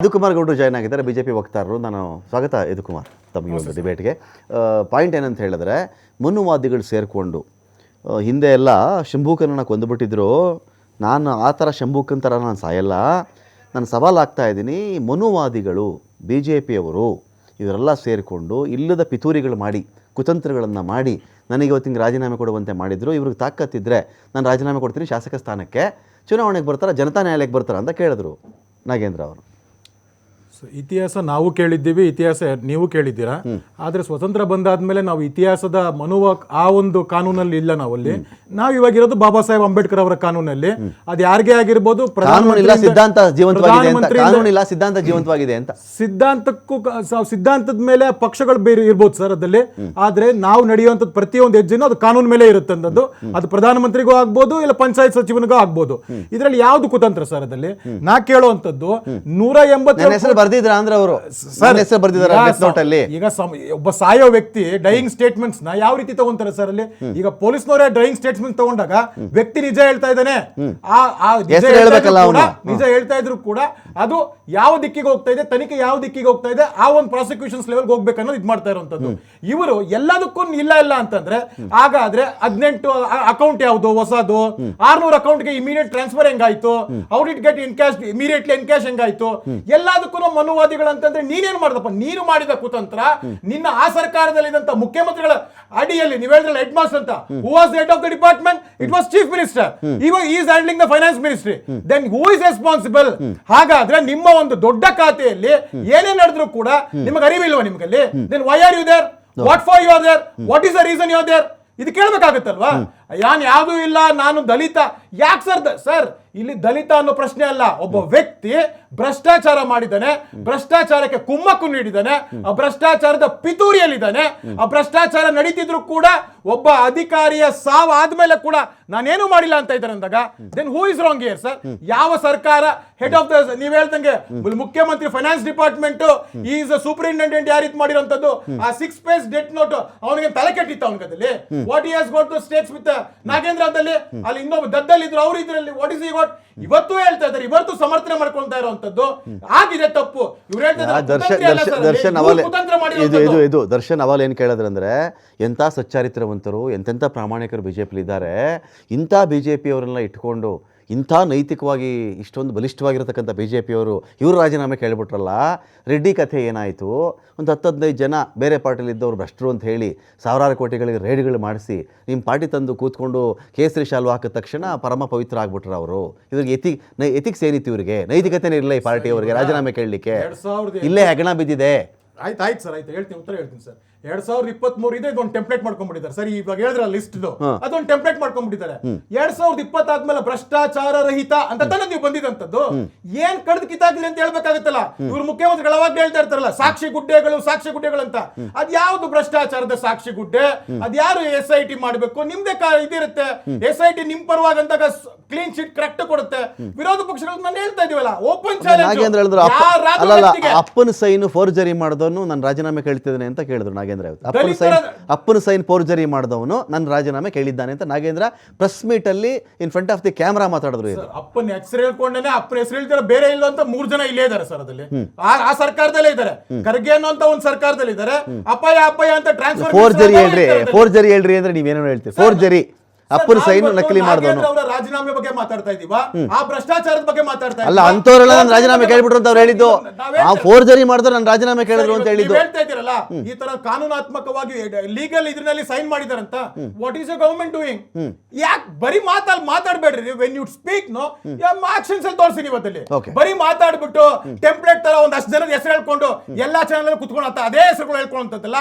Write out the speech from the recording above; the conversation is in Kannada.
ಯದುಕುಮಾರ್ ಗೌಡರು ಜಾಯ್ನ್ ಆಗಿದ್ದಾರೆ, ಬಿಜೆಪಿ ವಕ್ತಾರರು. ನಾನು ಸ್ವಾಗತ ಯದುಕುಮಾರ್ ತಮಗೆ ಒಂದು ಡಿಬೇಟ್ಗೆ. ಪಾಯಿಂಟ್ ಏನಂತ ಹೇಳಿದ್ರೆ, ಮನುವಾದಿಗಳು ಸೇರಿಕೊಂಡು ಹಿಂದೆ ಎಲ್ಲ ಶಂಭೂಕರನ್ನ ಕೊಂದುಬಿಟ್ಟಿದ್ರು. ನಾನು ಆ ಥರ ಶಂಭೂಕನ್ ಥರ ನಾನು ಸಾಯಲ್ಲ, ನಾನು ಸವಾಲು ಆಗ್ತಾ ಇದ್ದೀನಿ. ಮನುವಾದಿಗಳು ಬಿ ಜೆ ಪಿಯವರು ಇವರೆಲ್ಲ ಸೇರಿಕೊಂಡು ಇಲ್ಲದ ಪಿತೂರಿಗಳು ಮಾಡಿ, ಕುತಂತ್ರಗಳನ್ನು ಮಾಡಿ ನನಗೆ ಇವತ್ತಿನ ರಾಜೀನಾಮೆ ಕೊಡುವಂತೆ ಮಾಡಿದರು. ಇವ್ರಿಗೆ ತಾಕತ್ತಿದ್ದರೆ ನಾನು ರಾಜೀನಾಮೆ ಕೊಡ್ತೀನಿ, ಶಾಸಕ ಸ್ಥಾನಕ್ಕೆ ಚುನಾವಣೆಗೆ ಬರ್ತಾರೆ, ಜನತಾ ನ್ಯಾಯಾಲಯಕ್ಕೆ ಬರ್ತಾರೆ ಅಂತ ಕೇಳಿದ್ರು ನಾಗೇಂದ್ರ ಅವರು. ಇತಿಹಾಸ ನಾವು ಕೇಳಿದ್ದೀವಿ, ಇತಿಹಾಸ ನೀವು ಕೇಳಿದ್ದೀರಾ. ಆದರೆ ಸ್ವತಂತ್ರ ಬಂದಾದ್ಮೇಲೆ ನಾವು ಇತಿಹಾಸದ ಆ ಒಂದು ಕಾನೂನಲ್ಲಿ ಇಲ್ಲ. ನಾವಲ್ಲಿ ನಾವು ಇವಾಗಿರೋದು ಬಾಬಾ ಸಾಹೇಬ್ ಅಂಬೇಡ್ಕರ್ ಅವರ ಕಾನೂನಲ್ಲಿ. ಅದು ಯಾರಿಗೇ ಆಗಿರ್ಬೋದು, ಸಿದ್ಧಾಂತ ಜೀವಂತವಾಗಿದೆ ಅಂತ. ಸಿದ್ಧಾಂತದ ಮೇಲೆ ಪಕ್ಷಗಳು ಬೇರೆ ಇರ್ಬೋದು ಸರ್ ಅದಲ್ಲಿ, ಆದ್ರೆ ನಾವು ನಡೆಯುವಂಥದ್ದು ಪ್ರತಿಯೊಂದು ಹೆಜ್ಜೆನೂ ಅದು ಕಾನೂನು ಮೇಲೆ ಇರುತ್ತೆ ಅನ್ನೋದು. ಅದು ಪ್ರಧಾನಮಂತ್ರಿಗೂ ಆಗ್ಬೋದು, ಇಲ್ಲ ಪಂಚಾಯತ್ ಸಚಿವನಿಗೂ ಆಗ್ಬೋದು. ಇದರಲ್ಲಿ ಯಾವ್ದು ಕುತಂತ್ರ ಸರ್ ಅದಲ್ಲಿ? ನಾ ಕೇಳುವಂತದ್ದು 180 ಈಗ ಒಬ್ಬ ಸಾಯೋ ವ್ಯಕ್ತಿ ಡೈಯಿಂಗ್ ಸ್ಟೇಟ್ಮೆಂಟ್ಸ್ ನ ಯಾವ ರೀತಿ ತಗೊಂತಾರೆ ಸರ್ ಅಲ್ಲಿ? ಈಗ ಪೊಲೀಸ್ನವರೇ ಡೈಯಿಂಗ್ ಸ್ಟೇಟ್ಮೆಂಟ್ ತಗೊಂಡಾಗ ವ್ಯಕ್ತಿ ನಿಜ ಹೇಳ್ತಾ ಇದ್ದಾನೆ, ನಿಜ ಹೇಳ್ತಾ ಇದ್ರು ಕೂಡ ಅದು ಯಾವ ದಿಕ್ಕಿಗೆ ಹೋಗ್ತಾ ಇದೆ, ತನಿಖೆ ಯಾವ ದಿಕ್ಕಿಗೆ ಹೋಗ್ತಾ ಇದೆ, ಆ ಒಂದು ಪ್ರಾಸಿಕ್ಯೂಷನ್ಸ್ ಲೆವೆಲ್ ಹೋಗ್ಬೇಕು ಅನ್ನೋದು ಇದು ಮಾಡ್ತಾ ಇರುವಂತದ್ದು. ಇವರು ಎಲ್ಲದಕ್ಕೂ ಇಲ್ಲ ಅಂತಂದ್ರೆ ಹಾಗಾದ್ರೆ 18 ಅಕೌಂಟ್ ಯಾವ್ದು ಹೊಸದು, 600 ಅಕೌಂಟ್ಗೆ ಇಮಿಡಿಯೇಟ್ ಟ್ರಾನ್ಸ್ಫರ್ ಹೆಂಗಾಯ್ತು, out get in cash immediately in cash ಹೆಂಗಾಯ್ತು? ಎಲ್ಲದಕ್ಕೂ ಮನುವಾದಿಗಳಂತಂದ್ರೆ ನೀನೇನು ಮಾಡ್ದಪ್ಪ? ನೀನು ಮಾಡಿದ ಕುತಂತ್ರ ನಿನ್ನ ಆ ಸರ್ಕಾರದಲ್ಲಿದ್ದಂತ ಮುಖ್ಯಮಂತ್ರಿಗಳ ಅಡಿಯಲ್ಲಿ ನೀವು ಹೇಳಿದ್ರಲ್ಲ ಹೆಡ್ ಮಾಸ್ಟರ್ ಅಂತ, who was head of the department? It was chief minister. ಇವಾಗ is handling the finance ministry. Then who is responsible? ಹಾಗಾದ್ರೆ ನಿಮ್ಮ ಒಂದು ದೊಡ್ಡ ಖಾತೆಯಲ್ಲಿ ಏನೇ ನಡೆದ್ರು ಕೂಡ ನಿಮಗೆ ಅರಿವಿಲ್ವಾ ನಿಮ್ಗಲ್ಲಿ? Then why are you there? What for you are there? What is the reason you are there? ಇದು ಕೇಳಬೇಕಾಗುತ್ತಲ್ವಾ? ಯಾವ್ದು ಇಲ್ಲ, ನಾನು ದಲಿತ. ಯಾಕೆ ಸರ್ ಇಲ್ಲಿ ದಲಿತ ಅನ್ನೋ ಪ್ರಶ್ನೆ ಅಲ್ಲ. ಒಬ್ಬ ವ್ಯಕ್ತಿ ಭ್ರಷ್ಟಾಚಾರ ಮಾಡಿದ್ದಾನೆ, ಭ್ರಷ್ಟಾಚಾರಕ್ಕೆ ಕುಮ್ಮಕ್ಕು ನೀಡಿದ್ದಾನೆ, ಆ ಭ್ರಷ್ಟಾಚಾರದ ಪಿತೂರಿಯಲ್ಲಿದ್ದಾನೆ. ಆ ಭ್ರಷ್ಟಾಚಾರ ನಡೀತಿದ್ರು ಕೂಡ ಒಬ್ಬ ಅಧಿಕಾರಿಯ ಸಾವು ಆದ್ಮೇಲೆ ಕೂಡ ನಾನೇನು ಮಾಡಿಲ್ಲ ಅಂತ ಇದ್ದಾರೆ ಅಂದಾಗ then who is wrong here sir? ಯಾವ ಸರ್ಕಾರ ಹೆಡ್ ಆಫ್ ದ, ನೀವ್ ಹೇಳ್ದಂಗೆ ಮುಖ್ಯಮಂತ್ರಿ ಫೈನಾನ್ಸ್ ಡಿಪಾರ್ಟ್ಮೆಂಟ್ ಈಸ್ ಸೂಪರಿಂಟೆಂಡೆಂಟ್ ಯಾರು ಇದು ಮಾಡಿರೋಂಥದ್ದು? ಆ 6 ಪೇಜ್ ಡೆಟ್ ನೋಟ್ ಅವನಿಗೆ ತಲೆ ಕೆಟ್ಟಿತ್ತು ಅವನಿಗದಲ್ಲಿ. What he has got the states with Nagendra ಅಂತಲ್ಲಿ, ಅಲ್ಲಿ ಇನ್ನೊಬ್ಬ ದದ್ದಲ್ಲಿದ್ರು ಅವ್ರು ಇದ್ರಲ್ಲಿ. What is he got? ಇವತ್ತು ಹೇಳ್ತಾ ಇದ್ದಾರೆ, ಇವತ್ತು ಸಮರ್ಥನೆ ಮಾಡ್ಕೊಳ್ತಾ ಇರುವಂತದ್ದು ಆಗಿದೆ ತಪ್ಪು. ಇವ್ರು ದರ್ಶನ್ ಅವಾಲ್ ಏನ್ ಕೇಳಿದ್ರಂದ್ರೆ, ಎಂತ ಸಚ್ಚಾರಿತ್ರವಂತರು, ಎಂತೆಂಥ ಪ್ರಾಮಾಣಿಕರು ಬಿಜೆಪಿ ಇದ್ದಾರೆ, ಇಂಥ ಬಿಜೆಪಿ ಅವರೆಲ್ಲ ಇಟ್ಕೊಂಡು ಇಂಥ ನೈತಿಕವಾಗಿ ಇಷ್ಟೊಂದು ಬಲಿಷ್ಠವಾಗಿರತಕ್ಕಂಥ ಬಿ ಜೆ ಪಿಯವರು ಇವರು ರಾಜೀನಾಮೆ ಕೇಳಿಬಿಟ್ರಲ್ಲ. ರೆಡ್ಡಿ ಕಥೆ ಏನಾಯಿತು? ಒಂದು 10-15 ಜನ ಬೇರೆ ಪಾರ್ಟಿಲಿದ್ದವರು ಭ್ರಷ್ಟರು ಅಂತ ಹೇಳಿ ಸಾವಿರಾರು ಕೋಟಿಗಳಿಗೆ ರೇಡ್ಗಳು ಮಾಡಿಸಿ ನಿಮ್ಮ ಪಾರ್ಟಿ ತಂದು ಕೂತ್ಕೊಂಡು ಕೇಸರಿ ಶಾಲು ಹಾಕಿದ ತಕ್ಷಣ ಪರಮ ಪವಿತ್ರ ಆಗ್ಬಿಟ್ರು ಅವರು. ಇವ್ರಿಗೆ ಎಥಿಕ್ಸ್ ಏನಿತ್ತು? ಇವರಿಗೆ ನೈತಿಕತೆನೇ ಇಲ್ಲ ಈ ಪಾರ್ಟಿಯವರಿಗೆ ರಾಜೀನಾಮೆ ಕೇಳಲಿಕ್ಕೆ. ಇಲ್ಲೇ ಹೆಗಣ ಬಿದ್ದಿದೆ. ಆಯ್ತು ಸರ್, ಹೇಳ್ತೀನಿ, ಉತ್ತರ ಹೇಳ್ತೀನಿ ಸರ್. 2023 ಇದೆ, ಇದೊಂದು ಟೆಂಪ್ಲೇಟ್ ಮಾಡ್ಕೊಂಡ್ಬಿಟ್ಟಿದ್ದಾರೆ ಸರ್. ಇವಾಗ ಹೇಳಿದ್ರ ಲಿಸ್ಟ್ ಅದೊಂದು ಟೆಂಪ್ಲೇಟ್ ಮಾಡ್ಕೊಂಡ್ಬಿಟ್ಟಿದ್ದಾರೆ. 2020 ಆದ್ಮೇಲೆ ಭ್ರಷ್ಟಾಚಾರ ರಹಿತ ಅಂತ ತಾನೇ ನೀವು ಬಂದಿದಂತದ್ದು. ಏನ್ ಕಡ್ದು ಕಿತ್ತಾಗ್ಲಿ ಅಂತ ಹೇಳ್ಬೇಕಾಗತ್ತಲ್ಲ. ಇವ್ರು ಮುಖ್ಯಮಂತ್ರಿಗಳು ಅವಾಗ ಹೇಳ್ತಾ ಇರ್ತಾರಲ್ಲ ಸಾಕ್ಷಿ ಗುಡ್ಡೆಗಳು ಅಂತ. ಅದ್ ಯಾವ್ದು ಭ್ರಷ್ಟಾಚಾರದ ಸಾಕ್ಷಿ ಗುಡ್ಡೆ? ಅದ್ ಯಾರು SIT ಮಾಡ್ಬೇಕು? ನಿಮ್ದೇ ಇದಿರುತ್ತೆ SIT ನಿಮ್ ಪರವಾಗಿ ಅಂದಾಗ ಕ್ಲೀನ್ ಶೀಟ್ ಕರೆಕ್ಟ್ ಕೊಡುತ್ತೆ. ವಿರೋಧ ಪಕ್ಷಗಳು ನಾನು ಹೇಳ್ತಾ ಇದೀವಲ್ಲ, ಓಪನ್ ಚಾಲೆಂಜ್. ಅಪ್ಪನ ಸೈನ್ ಫೋರ್ಜರಿ ಮಾಡಿದವನು ನಾನು ರಾಜೀನಾಮೆ ಕೇಳ್ತಿದ್ದೇನೆ ಅಂತ ಕೇಳಿದ್ರು ನಾಗೇಂದ್ರ. ಅಪ್ಪನ ಸೈನ್ ಫೋರ್ಜರಿ ಮಾಡಿದವನು ನನ್ನ ರಾಜೀನಾಮೆ ಕೇಳಿದ್ದಾನೆ ಅಂತ ನಾಗೇಂದ್ರ ಪ್ರೆಸ್ ಮೀಟ್ ಅಲ್ಲಿ in front of the camera ಮಾತಾಡಿದ್ರು. ಅಪ್ಪನ ಹೆಸರು ಹೇಳ್ಕೊಂಡೇನೆ, ಅಪ್ಪನ ಹೆಸರು ಹೇಳ್ತಾರೆ, ಬೇರೆ ಇಲ್ಲ ಅಂತ 3 ಜನ ಇಲ್ಲೇ ಇದ್ದಾರೆ ಸರ್. ಅದಲ್ಲಿ ಆ ಸರ್ಕಾರದಲ್ಲೇ ಇದ್ದಾರೆ. ಖರ್ಗೆ ಅನ್ನೋ ಅಂತ ಒಂದು ಸರ್ಕಾರದಲ್ಲಿ ಇದ್ದಾರೆ. ಅಪ್ಪಯ್ಯ ಅಂತ ಟ್ರಾನ್ಸ್ಫರ್. ಫೋರ್ಜರಿ ಹೇಳ್ರಿ ಅಂದ್ರೆ ನೀವೇನೋ ಹೇಳ್ತೀರಿ. ಫೋರ್ಜರಿ ಅಪ್ಪನ ಸೈನ್ ನಕಲಿ ಮಾಡಿದವನು. ರಾಜೀನಾಮೆ ಬಗ್ಗೆ ಮಾತಾಡ್ತಾ ಇದೀವ, ಆ ಭ್ರಷ್ಟಾಚಾರದ ಬಗ್ಗೆ ಮಾತಾಡ್ತಾ ಅಲ್ಲ. ಅಂತವರೆಲ್ಲ ನನ್ನ ರಾಜೀನಾಮೆ ಕೇಳ್ಬಿಟ್ರು ಅಂತ ಅವ್ರು ಹೇಳಿದ್ದು. ಆ ಫೋರ್ಜರಿ ಮಾಡಿದ್ರು ನನ್ನ ರಾಜೀನಾಮೆ ಕೇಳಿದ್ರು ಅಂತ ಹೇಳಿದ್ದು. ಹೇಳ್ತಾ ಇದ್ದೀರಲ್ಲ, ಈ ತರ ಕಾನೂನಾತ್ಮಕವಾಗಿ ಲೀಗಲ್ ಇದ್ರಲ್ಲಿ ಸೈನ್ ಮಾಡಿದಾರಂತ. What is the government doing? ಯಾಕೆ ಬರೀ ಮಾತಾಡ್ಬೇಡ್ರಿ? When you speak no actions ಅಲ್ಲಿ ತೋರಿಸಿ. ಇವತ್ತಲ್ಲಿ ಬರೀ ಮಾತಾಡ್ಬಿಟ್ಟು ಟೆಂಪ್ಲೇಟ್ ತರ ಒಂದಷ್ಟು ಜನದ ಹೆಸರು ಹೇಳ್ಕೊಂಡು ಎಲ್ಲಾ ಚಾನಲ್ ಕುತ್ಕೊಂಡು ಅದೇ ಹೆಸರುಗಳು ಹೇಳ್ಕೊಂಡಂತಲ್ಲ.